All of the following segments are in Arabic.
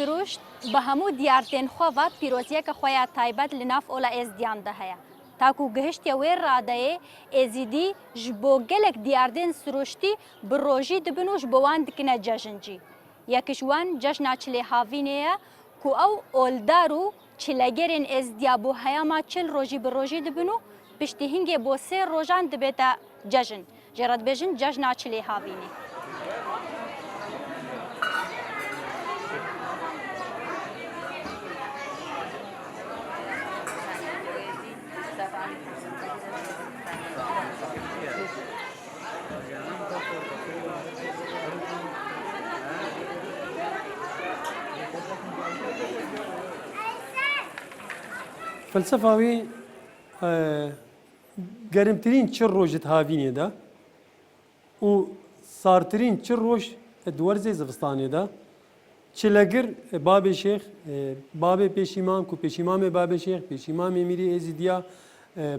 سروشت به همو دیارتین خواه پیروزیه که خواه تایبت لناف اولا از دیان ده هیا. تاکو گهشت ویر راده ازیدی جبو گلک دیاردین سروشتی بروژی دبنو جبوان دکنه جشنجی. یکشوان جشن چلی هاوینه کو او اولدارو چلگرین از دیابو هیا ما چل روژی بروژی دبنو پشتی هنگی بو سه روژان دبیتا جشن. جرد بجن جشن چلی هاوینه. فلسفه وی گرمترین چه روزت هاوینه ده و سارترین چه روز دورزه زفستانه ده چلگر باب شیخ باب پیشیمان کو پیشیمان باب شیخ پیشیمان میری ازیدیا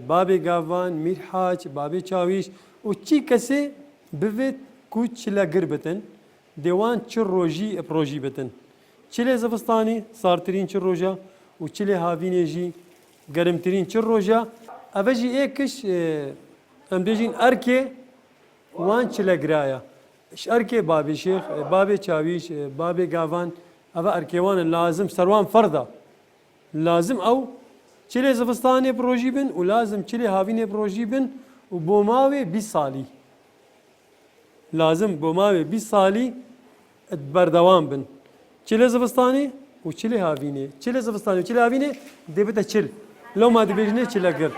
باب گاوان میر حاج باب چاویش و چی کسی بوید کو چلگر بتن دیوان چه روزی پروژی بتن چله زفستانی سارترین چه روزا و چله هاوینه جی گرمترین چه روزا اوجی ایکش ام بیجین ارکه وان چلگرایا ارکه باب شیخ باب چاویش باب گاوان اوه ارکیوان لازم سروان فردا لازم او چله زفستانی پروژی بن و لازم چله هاوینه پروژی بن و بوماوی 20 سالی لازم بوماوی 20 سالی بردوام بن چله زفستانی و چله هاوینه چله زفستانی و چله هاوینه دبته چل لو ما دبیجنه چلگر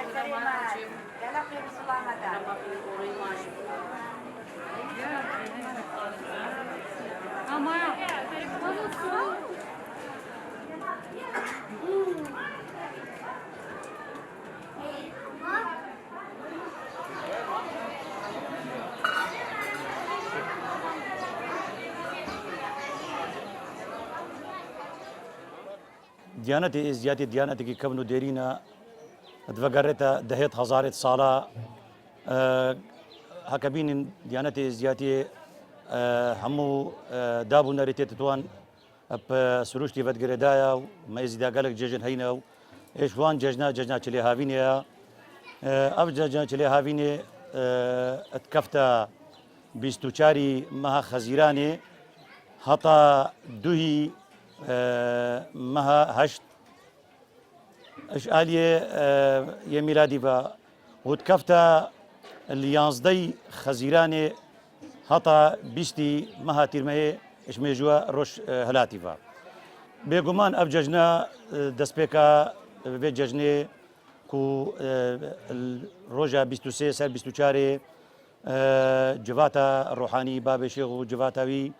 دیانت ازیاتی دیانتی که کبنو دیرینا دفقرتا دهت هزارت سالا هکبین دیانت ازیاتی همو دابو نریتت توان اب سروشتی ودگردایا و ما ازیدا قالك ججن هينا ايش وان ججنا چلی هاوینه اب ججنا چلی هاوینه اتکفتا 24 ماه خزیرانه حتا دوهی مها هشت اشعاليه يا ميلادي با وتكفتا اليانزدي خزيراني هطا بيستي مها تيرمي اشميجوا روش هلاتي با بيغمان ابججنا دسبيكا بيججني كو الروجا 23 سال 24 جواتا الروحاني باب شيخ وجواتاوي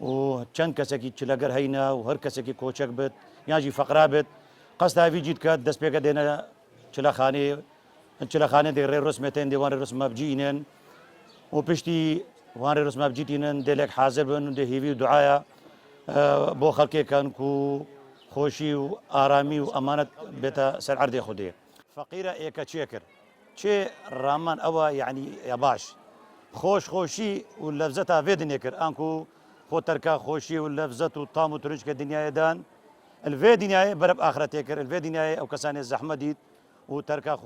و چند کسی که چلگر هینا و هر کسی که کوچک بد یا جی فقرا بد قصد هایی جید که دست پیک دینا چلاخانه دی رسمتین دیوان رسم مبجینن و پشتی وان رسم مبجینن دلک حاضر بن ده هیوی دعایا بو خلقی کن کو خوشی و آرامی و امانت بتا سر عرض خودی فقیره ایکا چیکر چه رامان اوا یعنی یباش خوشی و لفظتا ویدن کر انکو خود ترکا خوشی و لفظت و طعم و ترنج که دنیای دان الوی دنیای برب آخرت کر الوی دنیای او کسانی زحمت دید و ترکا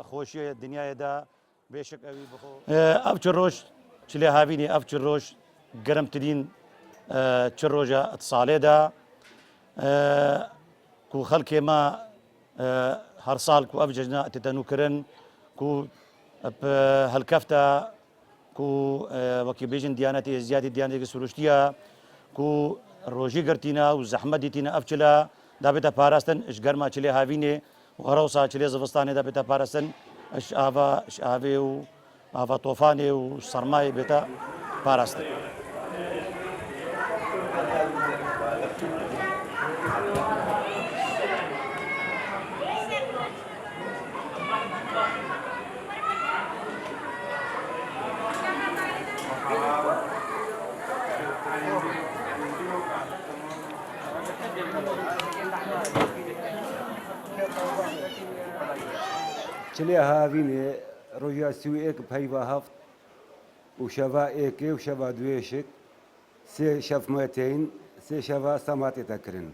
خوشی دنیای دا بیشک اوی بخو اب چروش چلی هاوینی اب چروش گرم ترین چروجا اتصاله دا کو خلق ما هر سال کو اب ججنا تتنو کرن کو هالکفتا کو وکی بیجن دیانتی زیادی دیانتی سروشتیا کو روجی گرتینا و زحمت دیتینا افچلا دابتا پاراستن اش گرما چلی هاوینه و هروسا چلی زفستانه دابتا پاراستن اش آوه و آوه طوفانه و سرمایه بتا پاراستن چلی هاوینه رویا سوی ایک پیوا هفت و شوا ایکی و شوا دویشک سه شف متین سێ شەڤە سەماتی تەکردن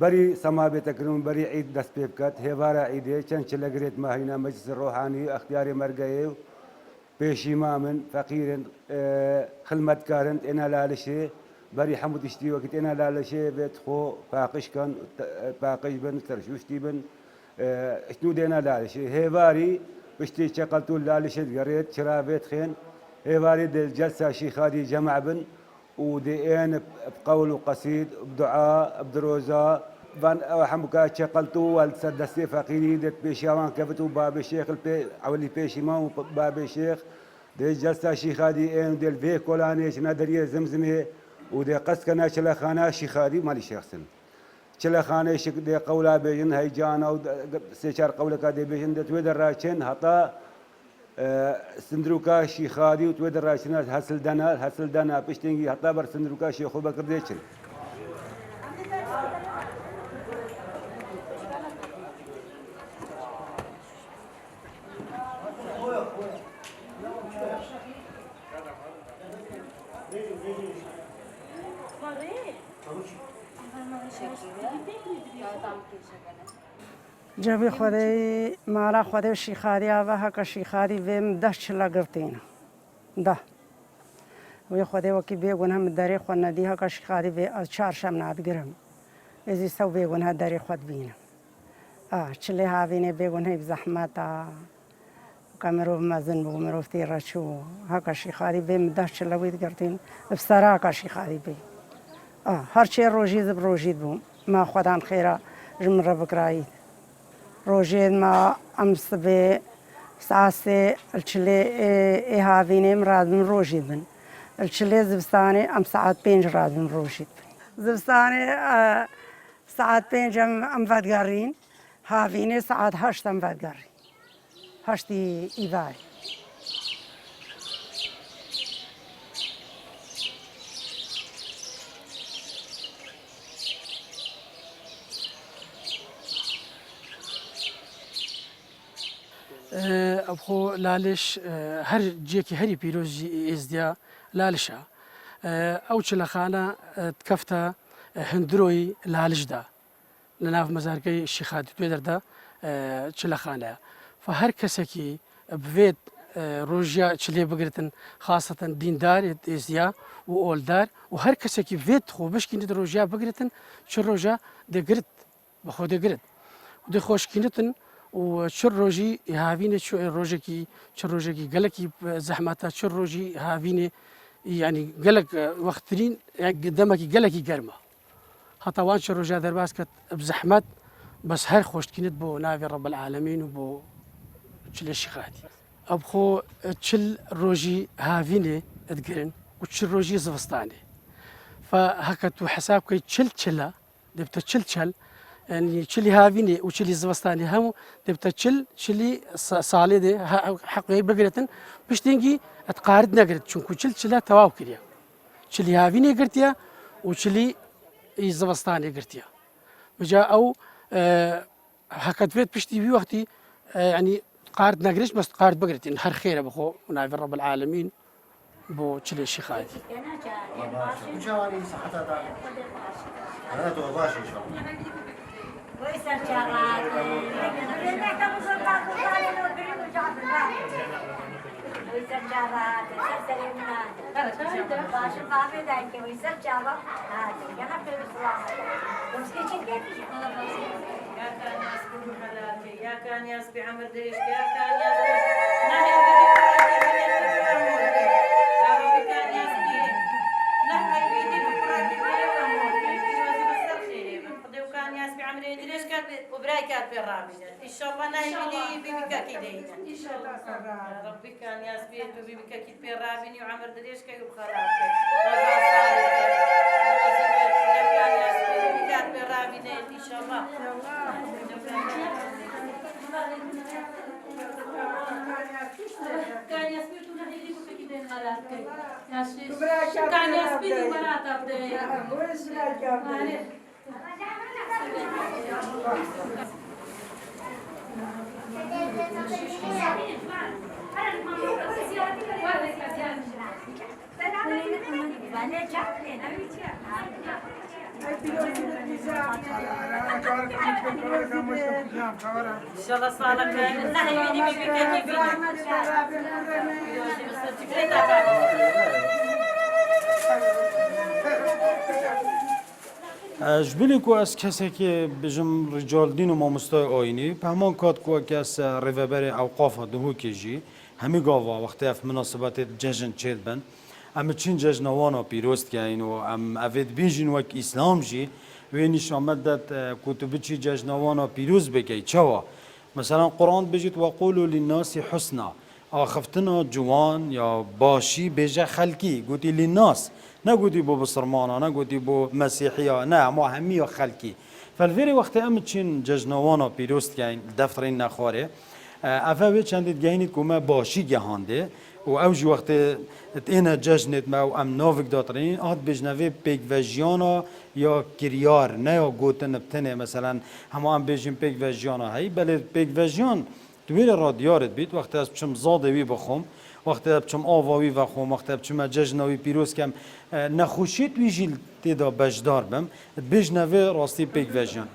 بەری سەما بێتەکردن بەری عید دەست پێ بکات هێوارە عیدێ چەند چ لەگرێت ماهینە مەجلس ڕۆحانی ئەختیاری مەرگەیە و پێشیما من فەقیرن خلمەتکارن ئێنە لالشێ بەری هەموو تشتی وەکت ئێنە لالشێ بێت خۆ پاقشکەن پاقش بن سەرشوشتی بن شنو دێنە لالشێ هێواری پشتی چەقەلت و لالشت گەڕێت چرا بێت خێن هێواری جەلسە شیخادی جەمع بن ودين بقول وقصيد بدعاء بدروزة بان حمكا شقلتو والسدسي فقيري دت بيشيوان كفتو باب الشيخ عولي بيشيمان باب الشيخ دي جلسة شيخادي ان ديال في كولانيش نادريه زمزمي ودي قسكنا شلخانا شيخادي مالي شيخسن شلخانا شك دي قولا بيجن هيجانا سيشار قولك دي بيجن دت ويدر راشن هطا سندروكا شيخادي وتودر راشنات هسل دنا بشتنجي حتى بر سندروكا شيخو بكر ديشل جبی خودی مالا خودی شیخاری آواه که شیخاری ویم ده چلا گرتینا ده وی خودی وکی بیگون هم داری خود ندیه که شیخاری وی از چهارشم نادگرم ازی سو بیگون ها داری خود بینم چلی هاوینه بیگون های زحمت کامرو مزن بو مروفتی رچو ها که شیخاری ویم ده چلا وید گرتین بسرا که شیخاری بی هر چی روژید بوم ما خودان خیره جمره بکرایید روجين ما أمس بساسة الشلي هاويني مراد من روجيد من الشلي زبستاني أم ساعات بينج راد من روجيد زبستاني ساعات بينج أم فادقارين هاويني ساعات هشت أم فادقارين هشتي إيباري أبخو لالش هر جيكي هري بيروزي إزديا لالشا أو تشلخانة تكفتا هندروي لالش دا لناف مزاركي الشيخات تويدر دا تشلخانة فهر كسكي بفيد روجيا تشلي بقرتن خاصة دين دار إزديا وأول دار وهر كسكي بفيد خو باش كينت روجيا بقرتن شو روجا دي قرت بخو دي قرت ودي خوش كينتن وشر روجي هافينه شو روجي شر روجي قالك زحمتها شر روجي هافينه يعني قالك وقتين يعني قدامك قالك قرمه حتى وان شر روجي درباس كت بزحمت بس هر خوش كنت بو نافي رب العالمين وبو تشل الشيخاتي ابخو تشل روجي هافينه ادقرن وتشل روجي زفستاني فهكت حسابك تشل دبت تشل يعني شلي هافيني وشلي زبستاني هم تبتشل شلي صالي ده حقيقي بقرتن باش تنجي تقارد نقرت شنكو شلا تواو كريا شلي هافيني قرتيا وشلي زبستاني قرتيا وجاء او حكت فيت بشتي في وقتي يعني قارد نقرش بس قارد بقرتين هر خير بخو ونعرف رب العالمين بو شلي الشيخاتي ويسر شغال ويسر شغال سلمنا باش بابي دايك ويسر شغال هذا انا في الصلاه بس كيف يا كان ناس كل حالاتي يا كان ياس بعمر دريش يا كان ياس وبراي كات بالرابطة إن شاء الله ناهي بيبكا كيدينا إن شاء الله ربي كان ياس بيت وبيبكا كيد بالرابطة وعمر دريش كي وخرابك كان ياس بيبكا بالرابطة إن شاء الله كان ياس بيت وناهي بيبكا كيدين خرابك كان ياس بيت ومراتا بدي İnşallah sağlık verin. Zahimini bir peki bir. جبلی کو از کسی که بجم رجال دین و مامستای آینی پهمان کات کو که از ریوبر اوقاف دهو کیجی همی گاوا وقتی اف مناسبات جشن چید بن اما چین جشنوانا پیروست که اینو ام اوید بیجین وک اسلام جی و نیش آمدت کتب چی جشنوانا پیروز بکی چوا مثلا قرآن بجید و قولوا للناس حسنا آخفتنا جوان یا باشی بجه خلکی گوتی للناس نگوتی بو بسرمانا نگوتی بو مسیحیا نه ما همی خلکی فالفيري وقت ام تشين ججنوانا بيروست كاين دفترين نخوره افاوي چندت گاينت كوما باشي جهانده و اوجي وقت انا ججنت ما ام نوفك داترين اد بجنوي بيك فيجيانا يا كريار نه يا گوتن بتنه مثلا هم ام بيجين بيك فيجيانا هي بل بيك فيجيان دوير راديارت بيت وقت از چم زادوي بخوم وقت بچم آواوی و خوم وقت بچم جشنوی پیروز کم نخوشیت ویجیل تیدا بجدار بم بجنوی راستی پیک وجیان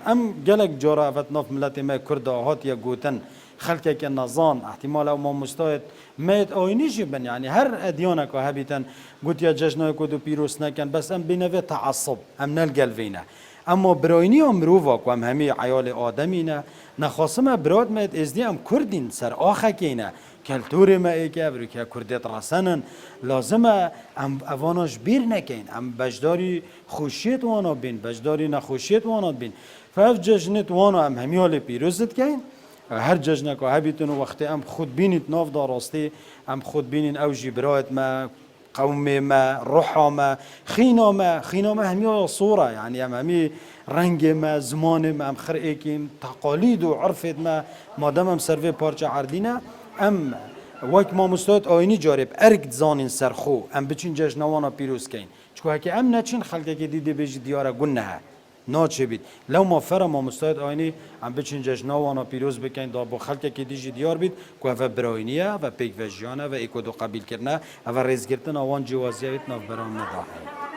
ام گلک جارا افت ناف ملت ما کرد هات یا گوتن خلقه که نظام احتمال او ما مستعد میت آینیشی بن یعنی هر ادیانه که هبیتن گوت یا جشنوی کدو پیروز نکن بس ام بینوی تعصب ام نلگل وینه اما براینی امرووا که هم همی عیال آدمینه نخواستم براد مید ازدی هم کردین سر آخه کینه کلتور ما ایکه برو که کردیت رسنن لازمه هم اواناش بیر نکین هم بجداری خوشیت وانا بین بجداری نخوشیت وانا بین فاف ججنت وانا هم همی حال پیروزت کین هر ججنه که هبیتون وقتی هم خود بینید ناف داراستی هم خود بینین او جبرایت ما قوم ما روح ما خینا ما همی صوره یعنی همی رنگ ما زمان ما هم خرئکیم تقالید و عرفت ما مادام هم سروی پارچه عردینه ام وقت ما مستعد آینی جارب ارگ زانین سرخو ام بچین جشنوانا پیروز کین چون که ام نچین خلقه که دیده بیجی دیاره گنه ناچه بید لو ما فر ما مستعد آینی ام بچین جشنوانا پیروز بکن دا با خلقه که دیجی دیار بید که و براینیه و پیک وجیانه و ایکودو قبیل کرنه و ریز گرتن آوان جوازیویت ناف برام نداهی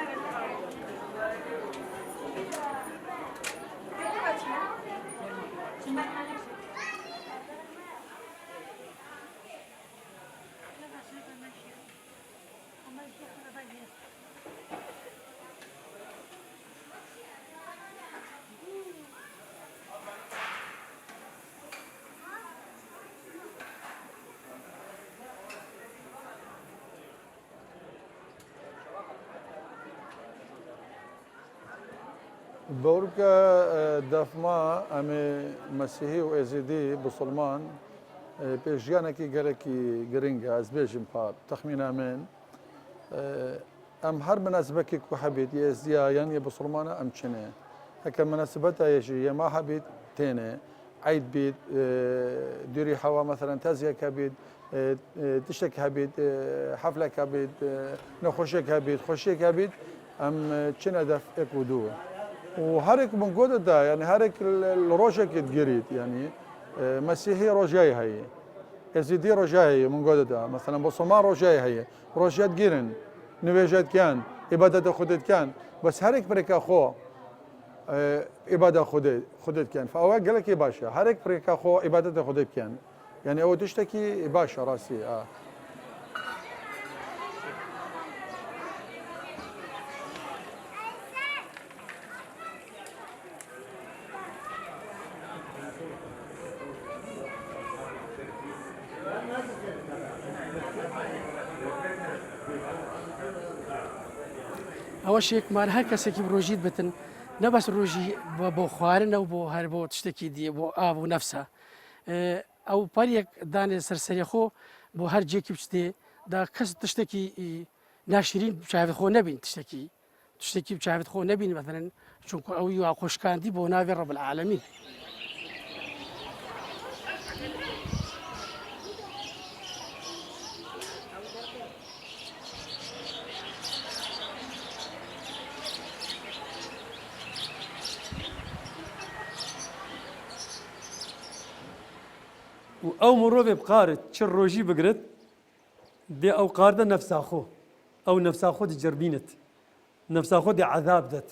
بوركا دفما ام مسيحي و ازيدي بسلمان بيجيانا كي قالكي جرينجا از بيجم باب تخمينا من ام هر مناسبه كي كو حبيت يزيا يعني بسلمان ام تشنه هكا مناسبتها يجي ما حبيت تينه عيد بيت ديري حوا مثلا تازيا كبيت تشتك هبيت حفله كبيت نخوشك هبيت خوشك هبيت ام تشنه دف اكودو وهرك من قدر ده يعني هرك الروجة كتجريد يعني مسيحي رجاي هي يزيدي رجاي من قدر ده مثلا بصومال رجاي هي رجات جيرن نوجات كان عبادة خدت كان بس هرك بريكا خو عبادة خدت كان فأول قال لك باشا هرك بريكا خو عبادة خدت كان يعني أو تشتكي باشا راسي ئەوە شێکمان هەر کەسێکی ڕۆژیت بتن نەبەس ڕۆژی بۆ خواردنەوە بۆ هەر بۆ تشتێکی دیە بۆ ئاو و نەفسە ئەو پەریەک دانێ سەرسەریخۆ بۆ هەر جێکی بچێ دا کەس تشتێکی ناشرین چاوێت خۆ نەبین تشتێکی چاوێت خۆ نەبین مەثەن چونکە ئەوی وا خۆشکاندی بۆ ناوێ ڕەب العالەمین و ئەو مرۆڤێ بقارت چ ڕۆژی بگرێت دێ ئەو قاردە نەفساخۆ ئەو نەفساخۆ دجربینت نەفساخۆ دێ عذاب دەت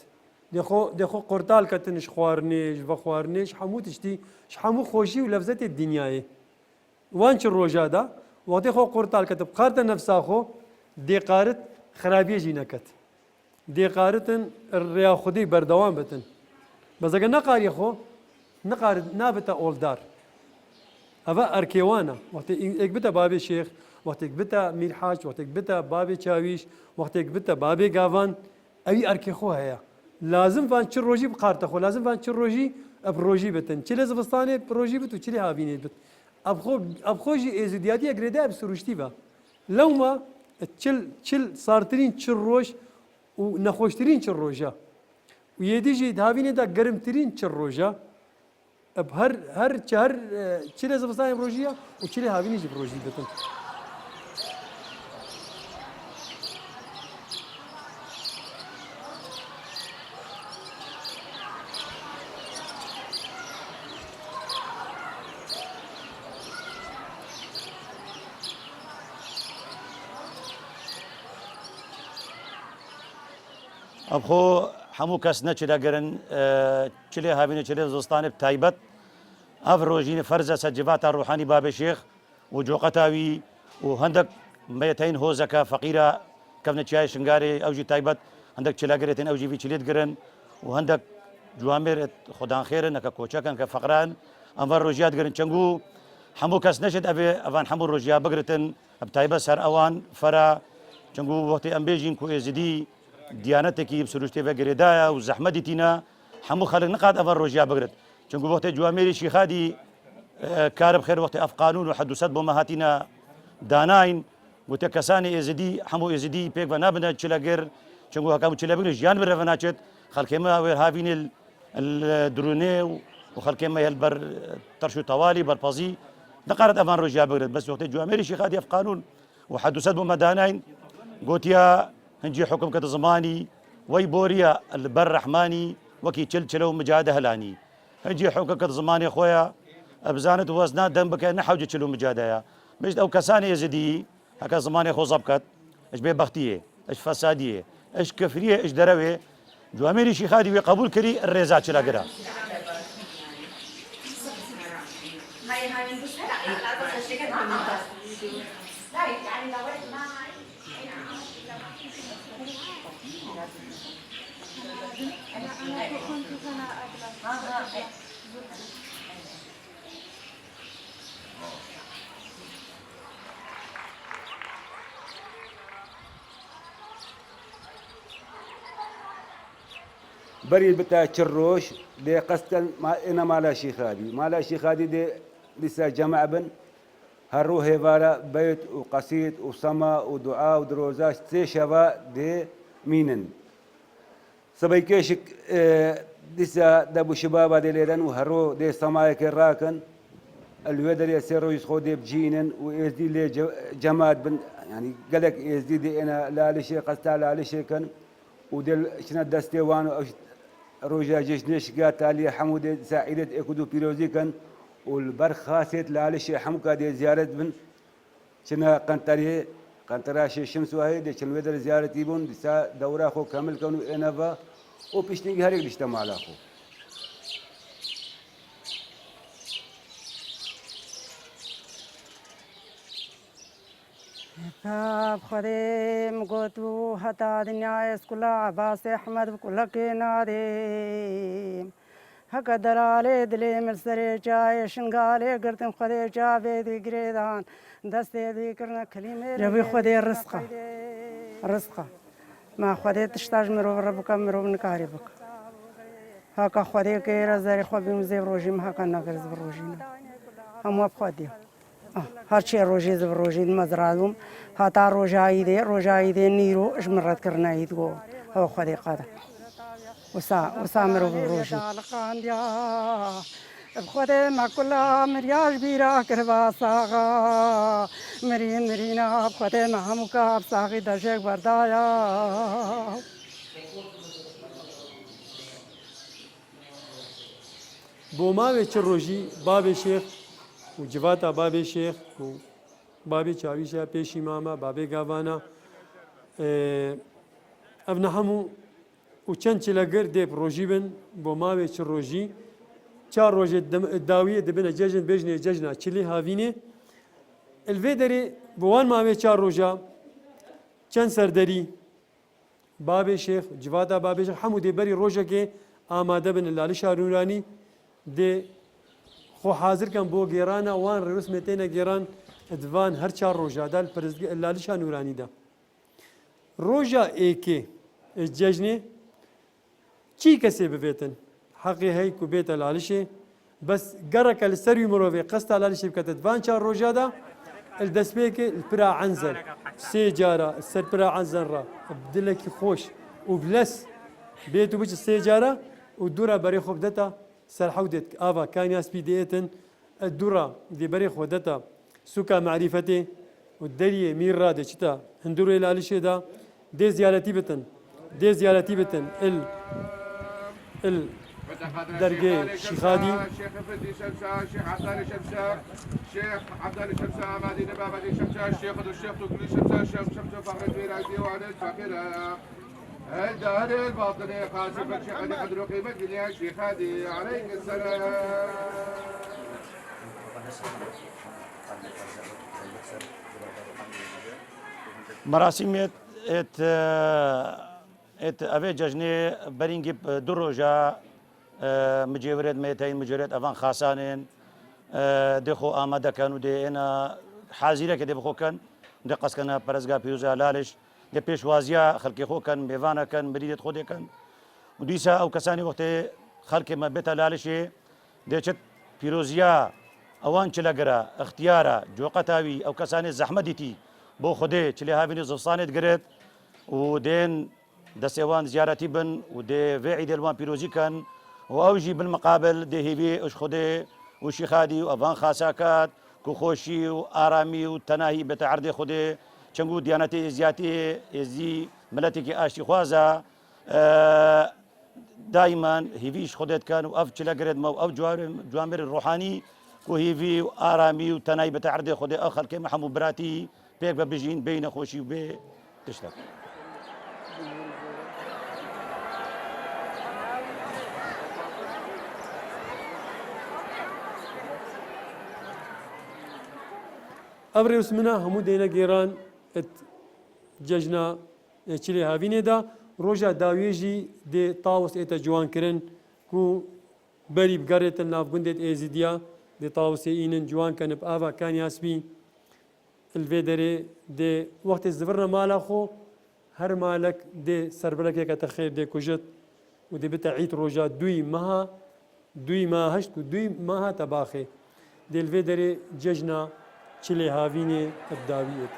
دێخۆ قورتال کەتنش خواردنێش بە خواردنێش هەموو تشتی هەموو خۆشی و لەفزەتێ دنیاە وان چ ڕۆژادا وەختێ خۆ قورتال کەتە بقارتە نەفساخۆ دێقارت خراپێژی نەکەت دێقارتن ڕێیا خودی بەردەوام بتن بەزەگە نەقاری خۆ نەقارت نابێتە ئۆڵدار ئەوە ئەرکێوانە وەختێک بتە بابێ شێخ وەختێک بتە میرحاج وەختێک بتە بابێ چاویش وەختێک بتە بابێ گاوان ئەوی ئەرکێ خۆ هەیە لازم وان چ ڕۆژی بقارتە خۆ لازم وان چ ڕۆژی ئەب ڕۆژی بتن چ لە زستانێ ڕۆژی بت و چ لێ هاوینێت بت ئەب خۆشی ئێزودیاتیە گرێدا سروشتی بە لەومە چل سارترین چ ڕۆژ و نەخۆشترین چ ڕۆژە و یێدیژی هاوینێدا گەرمترین چ ڕۆژە هەر چ لە زستانی ڕۆژیە و چ لێ هاوینیژی ڕۆژی بتن ئەبخۆ هەموو کەس نەچراگەرن چلێ هاوینە چلێ زستانێ تایبەت ئەف ڕۆژینە فەرزە سەجباتە ڕوحانی بابێ شێخ و جۆقەتاوی و هەندێک مەتەین هۆزەکە فەقیرە کەونە چیای شنگارێ ئەوژی تایبەت هەندێک چلاگرێتن ئەوژیوی چلێت گرن و هەندێک جوامێرێت خۆدان خێرن نەکە کۆچەکەن کە فەقران ئەمە ڕۆژیات گرن چەنگو هەموو کەس نەشێت ئەبێ ئەوان هەموو ڕۆژیا بگرتن تایبەت سەر ئەوان فەرە چەنگو وەختی ئەم بێژین کو ئێزیدی دیانەتێکی سروشتێ گرێدایە و زەحمەتی تینە هەموو خەڵک نقات ئەوە ڕۆژیا بگرێت چونکو وەختێ جوامێری شیخادی کارب خێر وەختی ئەفقانون و حدوسەت بۆ مەهاتینە داناین گوتە کەسانی ئێزیدی هەموو ئێزیدی پێک بە نابنە چلەگەر چونکو هەکەم چلە بگرێت ژیان برەوە ناچێت خەڵکێمە وێر هاوینێ درونێ و خەڵکێمە هێلبەر تەرش و تەوالی بەرپەزی نەقارەت ئەوان ڕۆژیا بگرێت بەس وەختی جوامێری شیخادی ئەفقانون و حدوسەت بۆ مەداناین گوتیا هەنجی حکم کە زمانی وەی بۆریە بەر ڕەحمانی وەکی چلە و مجادە هەلانی هەنجی حکم کە زمانی خۆیە ئەبزانێت وەزنا دەم بکە نەحەوجە چل و مجادەیە مشت ئەو کەسانی ێزیدی هەکە زمانی خۆ زەبکەت ئەش بێبەختیە ئەش فەسادیە ئەش کەفریە ئەش دەرەوێ جوامێری شیخادی وێ قبول کردی ڕێزا چلاگرە بريد بتاع الروش دي قصدا انا مالا شيخادي مالا شيخادي دي لسه جمع بن هرو هيفارا بيت وقصيد وسما ودعاء ودروزاش تي شبا دي مينن سبيكيشك لسه دبو شباب دي ليدن وهرو دي سمايك راكن الودر يسيرو يسخو دي بجينن ويزدي لي جماد بن يعني قالك يزدي دي انا لا لشي قصدا لا لشي كان ودل شنا دستيوان روجا جشنش قالت علي حمود سعيدة اكدو بيروزي كان والبر خاصت لعلش حمكا دي زيارة بن شنا قنطراشي الشمس وهي دي شن ودر زيارة يبون دي سا دورا خو كامل كانوا انفا وبيشتني هريك اجتماع على اخو خديم قوتو حتى دنيا اسكولا عباس احمد بكل كناديم هكا دلالي دلي مرسري جاي شنقالي قرتم خدي جابي دي قريدان دستي دي كرنا كلمة جابي خدي الرزقة ما خدي تشتاج مرو ربك مرو نكاري بك هكا خدي كيرا زاري خوبي مزيب روجيم هكا نقرز بروجينا هم بخدي هرچی روزی زب روزی مزرعم هتا روزایی دی نیرو اجمرت کرنا ایدگو هوا خدای قادر وسا مرو روزی. خدای مکلا مریاج بیرا کروا ساغا مرینا خدای محموکا ساغی درجه بردایا. بۆ ماوێ چ ڕۆژی بابێ شێخ و جواتا بابي شيخ و بابي چاویشا پیشی ماما بابي گاوانا اف نحمو و چند چلگر دي بروجي بن بو ماوي چ روجي چار روجي داوية دبنا ججن بجنه ججنا چلي هاوينه الفيدري بوان ماوي چار روجا چند سردري بابي شيخ جواتا بابي شيخ حمو دي بري روجا كي آماده بن اللالي شاروراني دي خو حاضر كان بو گيرانا وان رسمتين گيران ادوان هر چار روجا دال اللالي شاروراني دا روجا ايكي الججنه چی کسی ببیتن حقی هی کو بیت العالشه بس گرک السری مروی قصد العالشه بکتت وان چار روجا دا الدسبيك البرا عنزر سيجارة السر برا عنزر را بدلك خوش وبلس بيتو بيش السيجارة والدورة بري خوب دتا سر حودت آفا كان ياس بيديتن الدورة دي بري خوب دتا سوكا معرفتي والدريه مير رادي شتا هندوري العالشه دا دي زيارتي بتن ال درجة شيخادي شيخ فدي شمسة شيخ عبدالي شمسة شيخ عبدالي شمسة مادي نبابة دي شمسة الشيخ الشيخ تقولي شمسة شيخ شمسة فخر في راجي وعلى الفقيرة الدار الباطنة قاسم الشيخ هذه قدر قيمة يا شيخ هادي عليك السلام مراسميت ات افي ججني برينجي دروجا مجيورات ميتين مجيورات افان خاصانين دخو آماده كانوا دي انا حازيره كده بخو كان دي قص كان برزقا بيوزا لالش دي بيشوازيا خلقي خو كان ميفانا كان مريدة خودي كان وديسا او كساني وقت خلقي ما بيتا لالش دي چت بيروزيا اوان چلگرا اختيارا جوقتاوي او كساني زحمدتي بو خودي چلي هاويني زفصانت گرت ودين دسيوان زيارتي بن ودي في عيد الوان بيروزي كان واوجي بالمقابل دي هيبي اش خودي وشيخادي وافان خاساكات كوخوشي وارامي وتناهي بتعرض خودي چنگو ديانتي ازياتي ازي ملتي اشي خوازا دائما هيفيش خودت كان واف چلاگرد مو او جوامر الروحاني وهيفي وارامي وتناهي بتعرض خودي اخر كما حمو براتي بيك ببجين بين خوشي وبي تشتغل أبري اسمنا همو دينا جيران ات ججنا چلي هاوينه دا روجا داويجي دي طاوس اتا جوان كرن كو بري بقريت الناف قندت ايزيديا دي طاوس اينن جوان كان بآفا كان ياسبي الفيدري دي وقت الزفرنا مالا خو هر مالك دي سربلك كتخير دي كوجت ودي بتعيد روجا دوي ما هشت دوي ماها تباخي دي الفيدري ججنا چلي هاوينه الداوية